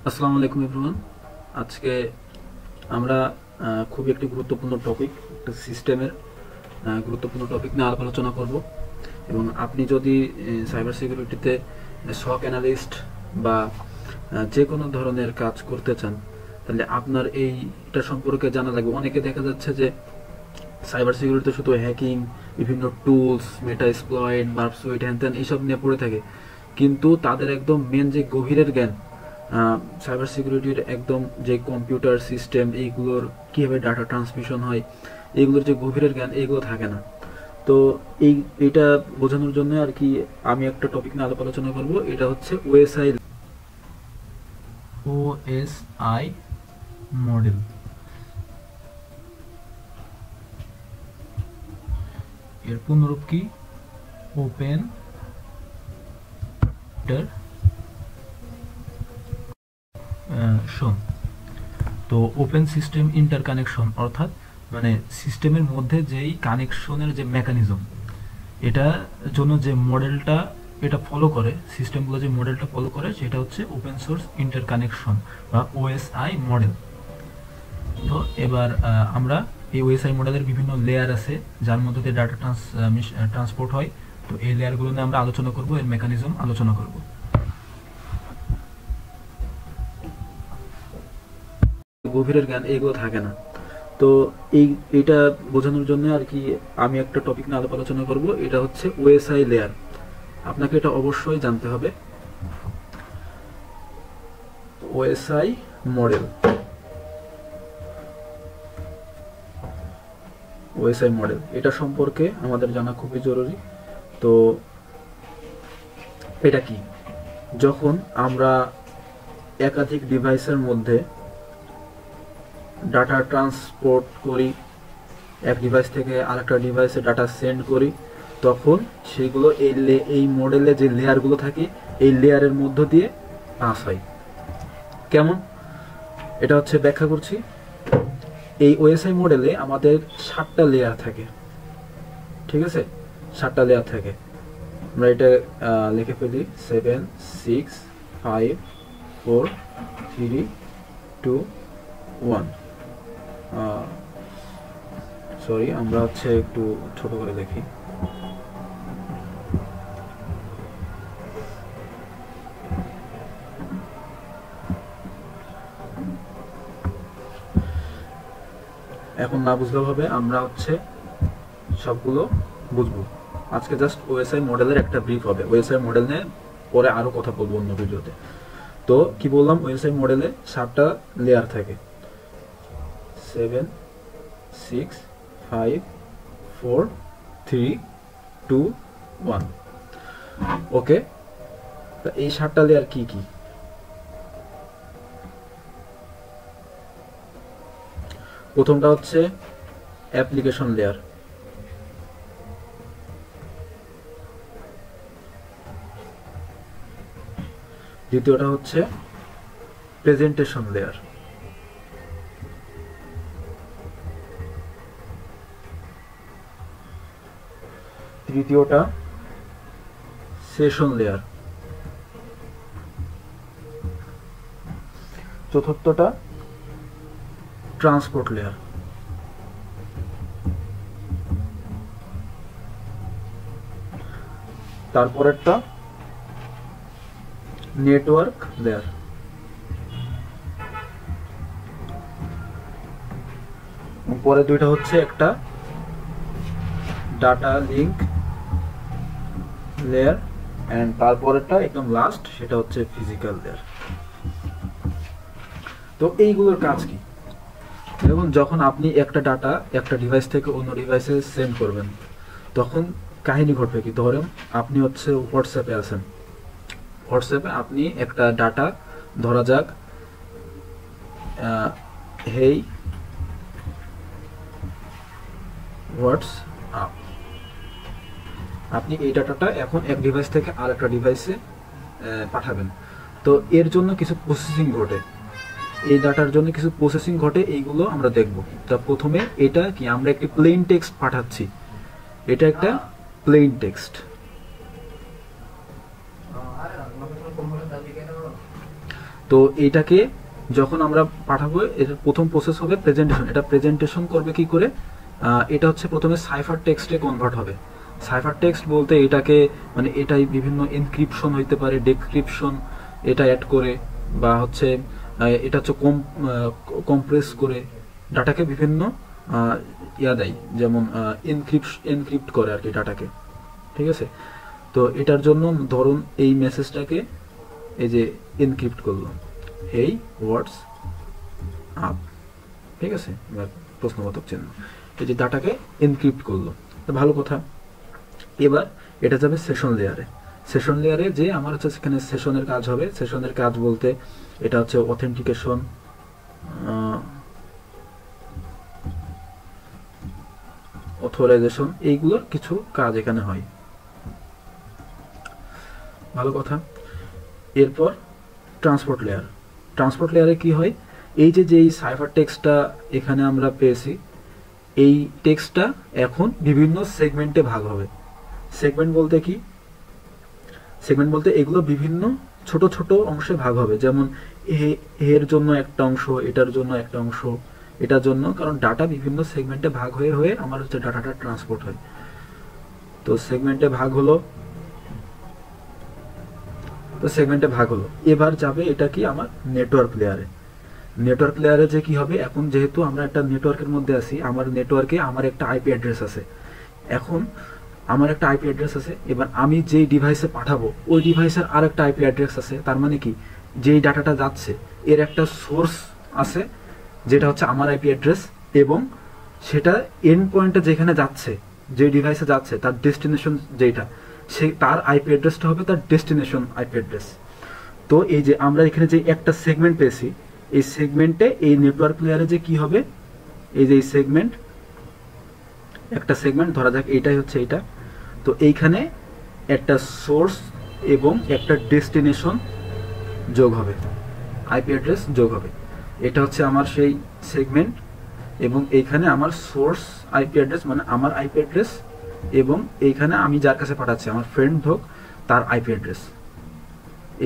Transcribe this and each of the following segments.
আসসালামু আলাইকুম এভরিওয়ান। আজকে আমরা খুবই একটি গুরুত্বপূর্ণ টপিক, একটা সিস্টেমের গুরুত্বপূর্ণ টপিক নিয়ে আলোচনা করব। এবং আপনি যদি সাইবার সিকিউরিটিতে SOC অ্যানালিস্ট বা যে কোনো ধরনের কাজ করতে চান, তাহলে আপনার এইটা সম্পর্কে জানা লাগবে। অনেকে দেখা যাচ্ছে যে সাইবার সিকিউরিটিতে শুধু হ্যাকিং, বিভিন্ন টুলস, মেটা এক্সপ্লয়েট, বার্পসুইট, হ্যান ত্যান এইসব নিয়ে পড়ে থাকে, কিন্তু তাদের একদম মেন যে গভীরের জ্ঞান, সাইবার সিকিউরিটির একদম যে কম্পিউটার সিস্টেম, এইগুলোর কীভাবে ডাটা ট্রান্সমিশন হয়, এইগুলোর যে গভীরের জ্ঞান, এইগুলো থাকে না। তো এইটা বোঝানোর জন্য আর কি আমি একটা টপিক নিয়ে আলোচনা করব। এটা হচ্ছে ওএসআই মডেল। এর পূর্ণরূপ কি? Open interconnection. তো ওপেন সিস্টেম ইন্টারকানেকশন অর্থাৎ মানে সিস্টেমের মধ্যে যেই কানেকশনের যে মেকানিজম, এটা জন্য যে মডেলটা এটা ফলো করে, সিস্টেমগুলো যে মডেলটা ফলো করে, সেটা হচ্ছে ওপেন সোর্স ইন্টারকানেকশন বা ওএসআই মডেল। তো এবার আমরা এই ওএসআই মডেলের বিভিন্ন লেয়ার আছে যার মধ্যে দিয়ে ডাটা ট্রান্সপোর্ট হয়। তো এই লেয়ারগুলো নিয়ে আমরা আলোচনা করব, এর মেকানিজম আলোচনা করব। গভীরের জ্ঞান এইগুলো থাকে না। তো এইটা বোঝানোর জন্য আর কি আমি একটা টপিক নিয়ে আলোচনা করব। এটা হচ্ছে ওএসআই লেয়ার। আপনাকে এটা অবশ্যই জানতে হবে। ওএসআই মডেল, ওএসআই মডেল এটা সম্পর্কে আমাদের জানা খুবই জরুরি। তো এটা কি? যখন আমরা একাধিক ডিভাইসের মধ্যে ডাটা ট্রান্সপোর্ট করি, এক ডিভাইস থেকে আরেকটা ডিভাইসে ডাটা সেন্ড করি, তখন সেগুলো এই মডেলে যে লেয়ারগুলো থাকে, এই লেয়ারের মধ্য দিয়ে পাস হয়। কেমন? এটা হচ্ছে ব্যাখ্যা করছি। এই ওএসআই মডেলে আমাদের 7টা লেয়ার থাকে, ঠিক আছে? 7টা লেয়ার থাকে। আমরা এটা লিখে ফেলি 7, 6, 5, 4, 3, 2, 1। সরি, আমরা হচ্ছে একটু ছোট করে দেখি। এখন না বুঝলেও হবে, আমরা হচ্ছে সবগুলো বুঝবো। আজকে জাস্ট ওএসআই মডেলের একটা ব্রিফ হবে। ওএসআই মডেল নিয়ে পরে আরো কথা বলবো অন্য ভিডিওতে। তো কি বললাম, ওএসআই মডেলে 7টা লেয়ার থাকে। 7, 6, 5, 4, 3, 2, 1। ওকে, তা এই 7টা লেয়ার কি কি? প্রথমটা হচ্ছে অ্যাপ্লিকেশন লেয়ার, দ্বিতীয়টা হচ্ছে প্রেজেন্টেশন লেয়ার, তৃতীয়টা সেশন লেয়ার, চতুর্থটা ট্রান্সপোর্ট লেয়ার, তারপরেরটা নেটওয়ার্ক লেয়ার, পরে দুইটা হচ্ছে একটা ডাটা লিঙ্ক লেয়ার, এন্ড তারপরেরটা একদম লাস্ট, সেটা হচ্ছে ফিজিক্যাল লেয়ার। তো এইগুলোর কাজ কি? দেখুন, যখন আপনি একটা ডাটা একটা ডিভাইস থেকে অন্য ডিভাইসে সেন্ড করবেন, তখন কাহিনী ঘটবে কি? ধরেন আপনি হচ্ছে হোয়াটসঅ্যাপে আছেন, হোয়াটসঅ্যাপে আপনি একটা ডাটা, ধরা যাক হেই হোয়াটসঅ্যাপ, আপনি এই ডাটাটা এখন এক ডিভাইস থেকে আরেকটা ডিভাইসে পাঠাবেন। তো এর জন্য কিছু প্রসেসিং ঘটে, এই ডাটার জন্য কিছু প্রসেসিং ঘটে, এইগুলো আমরা দেখব। তা প্রথমে এটা কি, আমরা একটি প্লেন টেক্সট পাঠাচ্ছি, এটা একটা প্লেন টেক্সট। তো এইটাকে যখন আমরা পাঠাবো, এর প্রথম প্রসেস হবে প্রেজেন্টেশন। এটা প্রেজেন্টেশন করবে কি করে, এটা হচ্ছে প্রথমে সাইফার টেক্সটে কনভার্ট হবে। সাইফার টেক্সট বলতে এটাকে মানে এটাই বিভিন্ন এনক্রিপশন হইতে পারে, ডেক্রিপশন এটা অ্যাড করে, বা হচ্ছে এটা হচ্ছে কম্প্রেস করে ডাটাকে বিভিন্ন ইয়া দেয়, যেমন এনক্রিপ্ট করে আর কি ডাটাকে, ঠিক আছে। তো এটার জন্য ধরুন এই মেসেজটাকে এই যে এনক্রিপ্ট করলো, এই ওয়ার্ডস আপ, ঠিক আছে। এবার প্রশ্নবোধক চিহ্ন, এই যে ডাটাকে এনক্রিপ্ট করলো, তো ভালো কথা। এবার এটা যাবে সেশন লেয়ারে। সেশন লেয়ারে যে আমার হচ্ছে সেখানে সেশনের কাজ হবে। সেশনের কাজ বলতে এটা হচ্ছে অথেন্টিকেশন, অথরাইজেশন, এইগুলোর কিছু কাজ এখানে হয়, ভালো কথা। এরপর ট্রান্সপোর্ট লেয়ার। ট্রান্সপোর্ট লেয়ারে কি হয়, এই যে যেই সাইফার টেক্সটটা এখানে আমরা পেয়েছি, এই টেক্সটটা এখন বিভিন্ন সেগমেন্টে ভাগ হবে। সেগমেন্ট বলতে কি, সেগমেন্ট বলতে এগুলো বিভিন্ন ছোট ছোট অংশে ভাগ হবে, যেমন এর জন্য একটা অংশ, এটার জন্য একটা অংশ, এটার জন্য, কারণ ডাটা বিভিন্ন সেগমেন্টে ভাগ হয়ে হয়ে আমার হচ্ছে ডাটাটা ট্রান্সপোর্ট হয়। তো সেগমেন্টে ভাগ হলো, এবার যাবে এটা কি আমার নেটওয়ার্ক লেয়ারে। নেটওয়ার্ক লেয়ারে যে কি হবে, এখন যেহেতু আমরা একটা নেটওয়ার্কের মধ্যে আছি, আমার নেটওয়ার্কে আমার একটা আইপি অ্যাড্রেস আছে। এখন আমার একটা আইপি অ্যাড্রেস আছে, এবার আমি যেই ডিভাইসে পাঠাবো ওই ডিভাইসের আর একটা আইপি অ্যাড্রেস আছে। তার মানে কি, যেই ডাটাটা যাচ্ছে এর একটা সোর্স আছে যেটা হচ্ছে আমার আইপি অ্যাড্রেস, এবং সেটা এন্ড পয়েন্টে যেখানে যাচ্ছে, যে ডিভাইসে যাচ্ছে তার ডেস্টিনেশন যেটা, সে তার আইপি অ্যাড্রেসটা হবে তার ডেস্টিনেশন আইপি অ্যাড্রেস। তো এই যে আমরা এখানে যে একটা সেগমেন্ট পেয়েছি, এই সেগমেন্টে এই নেটওয়ার্ক লেয়ারে যে কি হবে, এই যে এই সেগমেন্ট, একটা সেগমেন্ট ধরা যাক এইটাই হচ্ছে এইটা। তো এইখানে একটা সোর্স এবং একটা ডেস্টিনেশন যোগ হবে, আইপি অ্যাড্রেস যোগ হবে। এটা হচ্ছে আমার সেই সেগমেন্ট, এবং এইখানে আমার সোর্স আইপি অ্যাড্রেস মানে আমার আইপি অ্যাড্রেস, এবং এইখানে আমি যার কাছে পাঠাচ্ছি আমার ফ্রেন্ড হোক তার আইপি অ্যাড্রেস,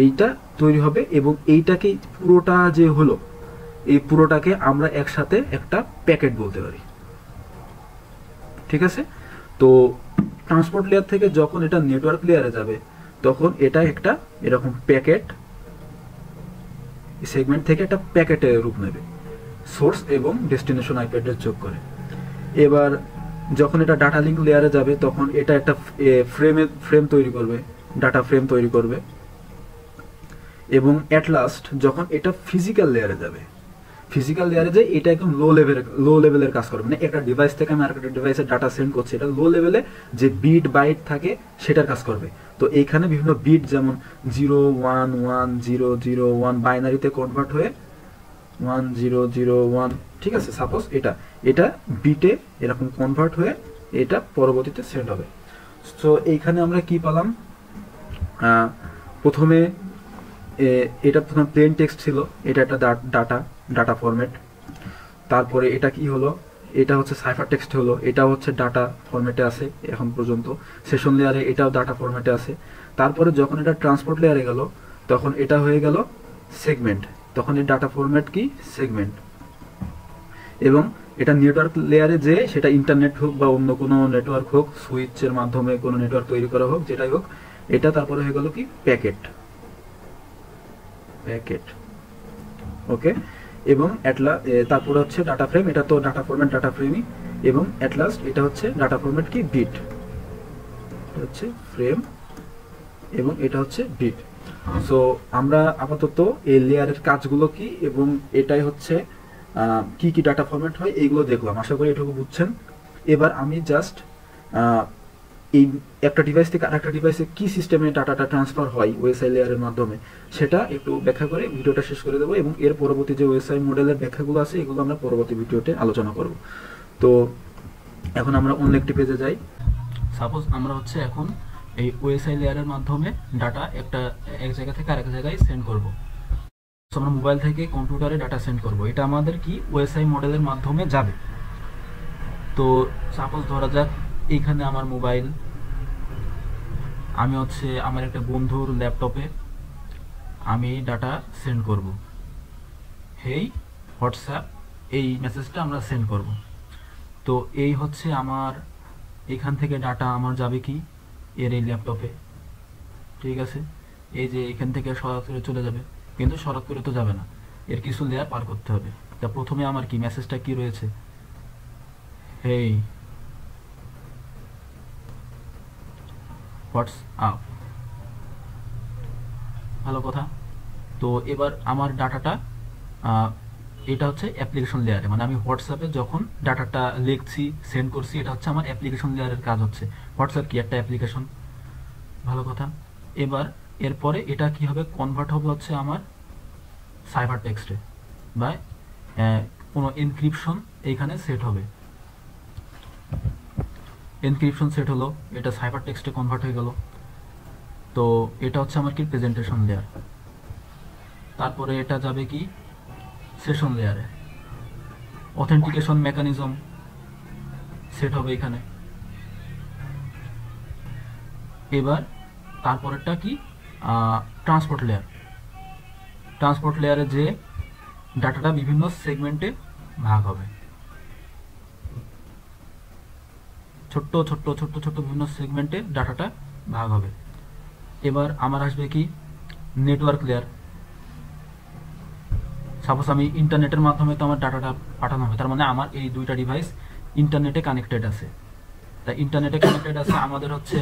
এইটা তৈরি হবে। এবং এইটাকে পুরোটা যে হলো, এই পুরোটাকে আমরা একসাথে একটা প্যাকেট বলতে পারি, ঠিক আছে। তো ট্রান্সপোর্ট লেয়ার থেকে যখন এটা নেটওয়ার্ক লেয়ারে যাবে, তখন এটা একটা এরকম প্যাকেট, সেগমেন্ট থেকে একটা প্যাকেটের রূপ নেবে, সোর্স এবং ডেস্টিনেশন আইপি অ্যাড্রেস যোগ করে। এবার যখন এটা ডাটা লিঙ্ক লেয়ারে যাবে, তখন এটা একটা ফ্রেম তৈরি করবে, ডাটা ফ্রেম তৈরি করবে। এবং অ্যাট লাস্ট যখন এটা ফিজিক্যাল লেয়ারে যাবে, ফিজিক্যাল লেয়ারে যে এটা একদম লো লেভেলের কাজ করবে, মানে একটা ডিভাইস থেকে আমি আরেকটা ডিভাইসে ডাটা সেন্ড করছি, এটা লো লেভেলে যে বিট বাইট থাকে সেটার কাজ করবে। তো এইখানে বিভিন্ন বিট, যেমন 0110001 বাইনারিতে কনভার্ট হয়ে 1001, ঠিক আছে, সাপোজ এটা বিটে এরকম কনভার্ট হয়ে এটা পরবর্তীতে সেন্ড হবে। তো এইখানে আমরা কি পেলাম, প্রথমে এটা প্রথম প্লেন টেক্সট ছিল, এটা একটা ডাটা ফরম্যাট। তারপরে এটা কি হলো, এটা হচ্ছে সাইফার টেক্সট হলো, এটা হচ্ছে ডাটা ফরম্যাটে আছে এখন পর্যন্ত। সেশন লেয়ারে এটাও ডাটা ফরম্যাটে আছে। তারপরে যখন এটা ট্রান্সপোর্ট লেয়ারে গেল, তখন এটা হয়ে গেল সেগমেন্ট, তখন এই ডাটা ফরম্যাট কি সেগমেন্ট। এবং এটা নেটওয়ার্ক লেয়ারে যে সেটা ইন্টারনেট হোক বা অন্য কোনো নেটওয়ার্ক হোক, সুইচের মাধ্যমে কোনো নেটওয়ার্ক তৈরি করা হোক, যেটাই হোক, এটা তারপরে হয়ে গেল কি প্যাকেট, ওকে। এবং তারপরে হচ্ছে ডাটা ফ্রেম, এটা তো ডাটা ফরম্যাট ডাটা ফ্রেমই। এবং অ্যাট লাস্ট এটা হচ্ছে ডাটা ফরম্যাট কি বিট, এটা হচ্ছে ফ্রেম এবং এটা হচ্ছে বিট। সো আমরা আপাতত এই লেয়ারের কাজগুলো কি এবং এটাই হচ্ছে কি কি ডাটা ফরম্যাট হয় এইগুলো দেখলাম, আশা করি এটুকু বুঝছেন। এবার আমি জাস্ট এই একটা ডিভাইস থেকে আরেকটা ডিভাইসে কি সিস্টেমে ডাটাটা ট্রান্সফার হয় ওএসআই লেয়ারের মাধ্যমে সেটা একটু ব্যাখ্যা করে ভিডিওটা শেষ করে দেবো। এবং এর পরবর্তী যে ওএসআই মডেলের ব্যাখ্যাগুলো আছে এগুলো আমরা পরবর্তী ভিডিওতে আলোচনা করব। তো এখন আমরা অন্য একটি পেজে যাই। সাপোজ আমরা হচ্ছে এখন এই ওএসআই লেয়ারের মাধ্যমে ডাটা এক জায়গা থেকে আরেক জায়গায় সেন্ড করব। আমরা মোবাইল থেকে কম্পিউটারে ডাটা সেন্ড করব, এটা আমাদের কি ওএসআই মডেলের মাধ্যমে যাবে। তো সাপোজ ধরা যাক এইখানে আমার মোবাইল, আমি হচ্ছে আমার একটা বন্ধুর ল্যাপটপে আমি ডাটা সেন্ড করব, হেই হোয়াটসঅ্যাপ, এই মেসেজটা আমরা সেন্ড করব। তো এই হচ্ছে আমার এখান থেকে ডাটা আমার যাবে কি এর এই ল্যাপটপে, ঠিক আছে। এই যে এখান থেকে সরাসরি চলে যাবে, কিন্তু সরাসরি তো যাবে না, এর কিছু লেয়ার পার করতে হবে। তা প্রথমে আমার কি মেসেজটা কি রয়েছে, হেই হোয়াটসঅ্যাপ, ভালো কথা। তো এবার আমার ডাটাটা এটা হচ্ছে অ্যাপ্লিকেশন লেয়ারে, মানে আমি হোয়াটসঅ্যাপে যখন ডাটাটা লিখছি সেন্ড করছি, এটা হচ্ছে আমার অ্যাপ্লিকেশন লেয়ারের কাজ হচ্ছে। হোয়াটসঅ্যাপ কি একটা অ্যাপ্লিকেশন, ভালো কথা। এবার এরপরে এটা কি হবে, কনভার্ট হবে হচ্ছে আমার সাইফার টেক্সটে, বা কোনো এনক্রিপশন এইখানে সেট হবে। এনক্রিপশন সেট হলো, এটা সাইফার টেক্সটে কনভার্ট হয়ে গেল। তো এটা হচ্ছে আমার কি প্রেজেন্টেশন লেয়ার। তারপরে এটা যাবে কি সেশন লেয়ারে, অথেন্টিকেশন মেকানিজম সেট হবে এখানে। এবার তারপরেরটা কি ট্রান্সপোর্ট লেয়ার। ট্রান্সপোর্ট লেয়ারে যে ডাটাটা বিভিন্ন সেগমেন্টে ভাগ হবে, ছোট্ট ছোট্ট ছোট্ট ছোট্ট বিভিন্ন সেগমেন্টে ডাটাটা ভাগ হবে। এবার আমার আসবে কি নেটওয়ার্ক লেয়ার। সাপোজ আমি ইন্টারনেটের মাধ্যমে তো আমার ডাটাটা পাঠানো হবে, তার মানে আমার এই দুইটা ডিভাইস ইন্টারনেটে কানেক্টেড আছে। তা ইন্টারনেটে কানেক্টেড আছে, আমাদের হচ্ছে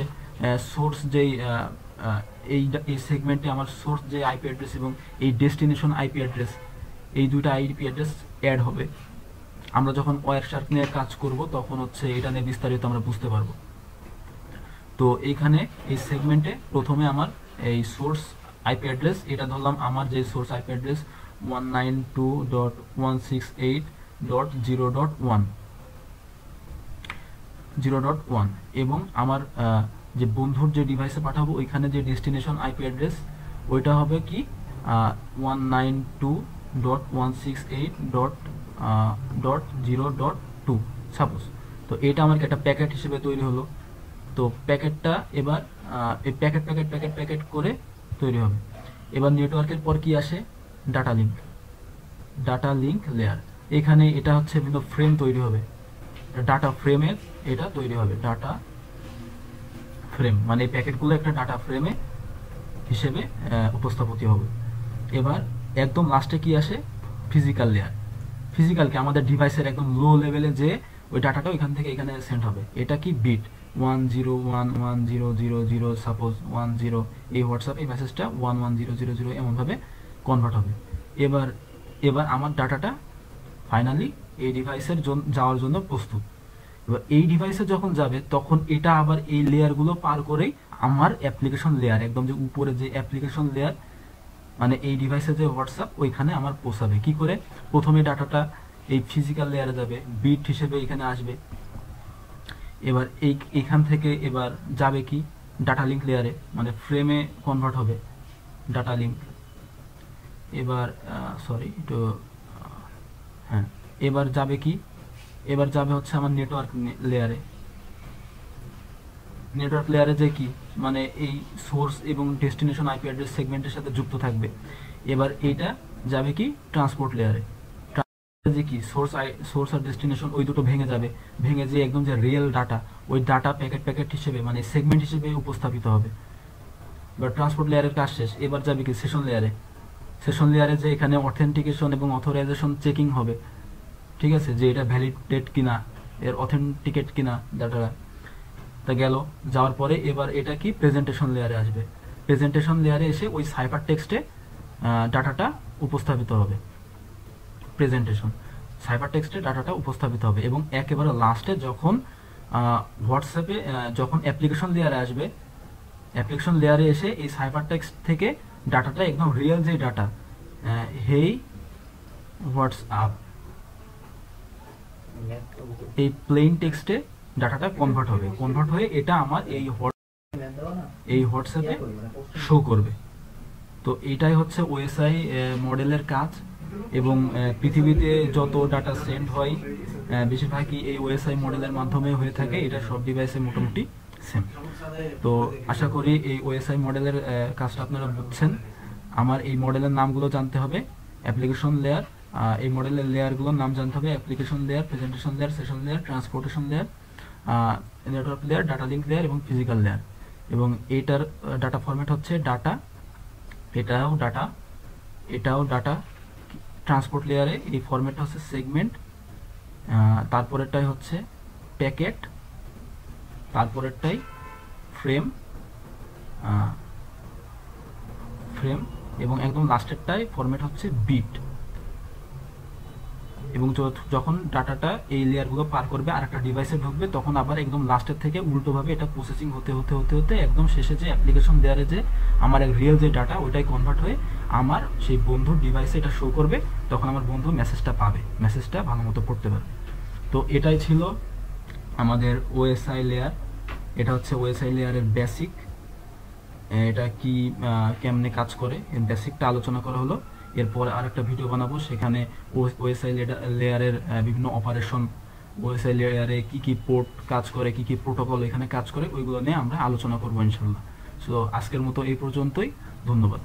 সোর্স যেই এই সেগমেন্টে আমার সোর্স যে আইপি অ্যাড্রেস এবং এই ডেস্টিনেশন আইপি অ্যাড্রেস, এই দুইটা আইপি অ্যাড্রেস অ্যাড হবে। আমরা যখন ওয়ারশার্ক নিয়ে কাজ করব তখন হচ্ছে এটা নিয়ে বিস্তারিত আমরা বুঝতে পারবো। তো এইখানে এই সেগমেন্টে প্রথমে আমার এই সোর্স আইপি অ্যাড্রেস, এটা ধরলাম আমার যে সোর্স আইপি অ্যাড্রেস 192.168.0.1 এবং আমার যে বন্ধুর যে ডিভাইসে পাঠাবো ওইখানে যে ডেস্টিনেশন আইপি অ্যাড্রেস ওইটা হবে কি 192.168.0.2 সাপোজ। তো এটা আমার একটা প্যাকেট হিসেবে তৈরি হলো। তো প্যাকেটটা এবার এই প্যাকেট প্যাকেট প্যাকেট প্যাকেট করে তৈরি হবে। এবার নেটওয়ার্কের পর কি আসে, data link. Data link layer, এখানে এটা হচ্ছে বিভিন্ন ফ্রেম তৈরি হবে, ডাটা ফ্রেমের এটা তৈরি হবে, ডাটা ফ্রেম মানে এই প্যাকেটগুলো একটা ডাটা ফ্রেমে হিসেবে উপস্থাপিত হবে। এবার একদম লাস্টে কি আসে, ফিজিক্যাল লেয়ার। ফিজিক্যালকে আমাদের ডিভাইসের একদম লো লেভেলে যে ওই ডাটাটা ওইখান থেকে এখানে সেন্ড হবে। এটা কি বিট 1011000 সাপোজ 10, এই হোয়াটসঅ্যাপ এই মেসেজটা 11000 এমনভাবে কনভার্ট হবে। এবার এবার আমার ডাটাটা ফাইনালি এই ডিভাইসের যাওয়ার জন্য প্রস্তুত। এবার এই ডিভাইসে যখন যাবে তখন এটা আবার এই লেয়ারগুলো পার করেই আমার অ্যাপ্লিকেশন লেয়ার, একদম যে উপরে যে অ্যাপ্লিকেশন লেয়ার মানে এই ডিভাইসে যে হোয়াটসঅ্যাপ ওইখানে আমার পৌঁছাবে। কি করে, প্রথমে ডাটাটা এই ফিজিক্যাল লেয়ারে যাবে, বিট হিসেবে এখানে আসবে। এবার এইখান থেকে এবার যাবে কি ডাটা লিঙ্ক লেয়ারে, মানে ফ্রেমে কনভার্ট হবে ডাটা লিঙ্ক। এবার সরি একটু হ্যাঁ, এবার যাবে কি, এবার যাবে হচ্ছে আমার নেটওয়ার্ক লেয়ারে। নেটওয়ার্ক লেয়ারে যে কি মানে এই সোর্স এবং ডেস্টিনেশন আইপি অ্যাড্রেস সেগমেন্টের সাথে যুক্ত থাকবে। এবার এইটা যাবে কি ট্রান্সপোর্ট লেয়ারে। যে কি সোর্স আর ডেস্টিনেশন ওই দুটো ভেঙে যাবে, ভেঙে যে একদম যে রিয়েল ডাটা ওই ডাটা প্যাকেট প্যাকেট হিসেবে মানে সেগমেন্ট হিসেবে উপস্থাপিত হবে। এবার ট্রান্সপোর্ট লেয়ারের কাজ শেষ, এবার যাবে কি সেশন লেয়ারে। সেশন লেয়ারে যে এখানে অথেন্টিকেশন এবং অথরাইজেশন চেকিং হবে, ঠিক আছে, যে এটা ভ্যালিডেট কিনা, এর অথেন্টিকেট কিনা ডাটাটা। তা গেল, যাওয়ার পরে এবার এটা কি প্রেজেন্টেশন লেয়ারে আসবে। প্রেজেন্টেশন লেয়ারে এসে ওই সাইফার টেক্সটে ডাটাটা উপস্থাপিত হবে। প্রেজেন্টেশন সাইফার টেক্সটে ডাটাটা উপস্থাপিত হবে এবং একেবারে লাস্টে যখন হোয়াটসঅ্যাপে যখন অ্যাপ্লিকেশন লেয়ারে আসবে, অ্যাপ্লিকেশন লেয়ারে এসে এই সাইফার টেক্সট থেকে ডাটাটা একদম রিয়েল যে ডাটা হেই হোয়াটসঅ্যাপ এই প্লেন টেক্সটে ডাটাটা কনভার্ট হবে। কনভার্ট হয়ে এটা আমার এই হোয়াটসঅ্যাপে শো করবে। তো এটাই হচ্ছে ওএসআই মডেলের কাজ। এবং পৃথিবীতে যত ডাটা সেন্ড হয় বেশিরভাগই এই ওএসআই মডেলের মাধ্যমে হয়ে থাকে। এটা সব ডিভাইসে মোটামুটি সেম। তো আশা করি এই ওএসআই মডেলের কাজটা আপনারা বুঝছেন। আমার এই মডেলের নামগুলো জানতে হবে, অ্যাপ্লিকেশন লেয়ার, এই মডেলের লেয়ারগুলোর নাম জানতে হবে, application layer, presentation layer, session layer, transportation layer, network layer, data link layer এবং ফিজিক্যাল লেয়ার। এবং এইটার ডাটা ফরম্যাট হচ্ছে ডাটা, এটাও ডাটা, এটাও ডাটা। ট্রান্সপোর্ট লেয়ারে এই ফরম্যাটটা হচ্ছে সেগমেন্ট, তারপরেরটাই হচ্ছে প্যাকেট, তারপরেরটাই ফ্রেম, ফ্রেম এবং একদম লাস্টেরটাই ফরম্যাট হচ্ছে বিট। এবং যখন ডাটাটা এই লেয়ারগুলো পার করবে আর একটা ডিভাইসে ঢুকবে, তখন আবার একদম লাস্টের থেকে উল্টোভাবে এটা প্রসেসিং হতে হতে হতে হতে একদম শেষে যে অ্যাপ্লিকেশন লেয়ারে যে আমার রিয়েল যে ডাটা ওইটাই কনভার্ট হয়ে আমার সেই বন্ধুর ডিভাইসে এটা শো করবে, তখন আমার বন্ধু মেসেজটা পাবে, মেসেজটা ভালো মতো পড়তে পারবে। তো এটাই ছিল আমাদের ওএসআই লেয়ার। এটা হচ্ছে ওএসআই লেয়ারের বেসিক, এটা কি কেমনে কাজ করে এর বেসিকটা আলোচনা করা হলো। এরপর আরেকটা ভিডিও বানাবো, সেখানে ওএসআই লেয়ারের বিভিন্ন অপারেশন, ওএসআই লেয়ারে কি কি পোর্ট কাজ করে, কি কি প্রোটোকল এখানে কাজ করে, ওইগুলো নিয়ে আমরা আলোচনা করবো ইনশাল্লাহ। সো আজকের মতো এই পর্যন্তই, ধন্যবাদ।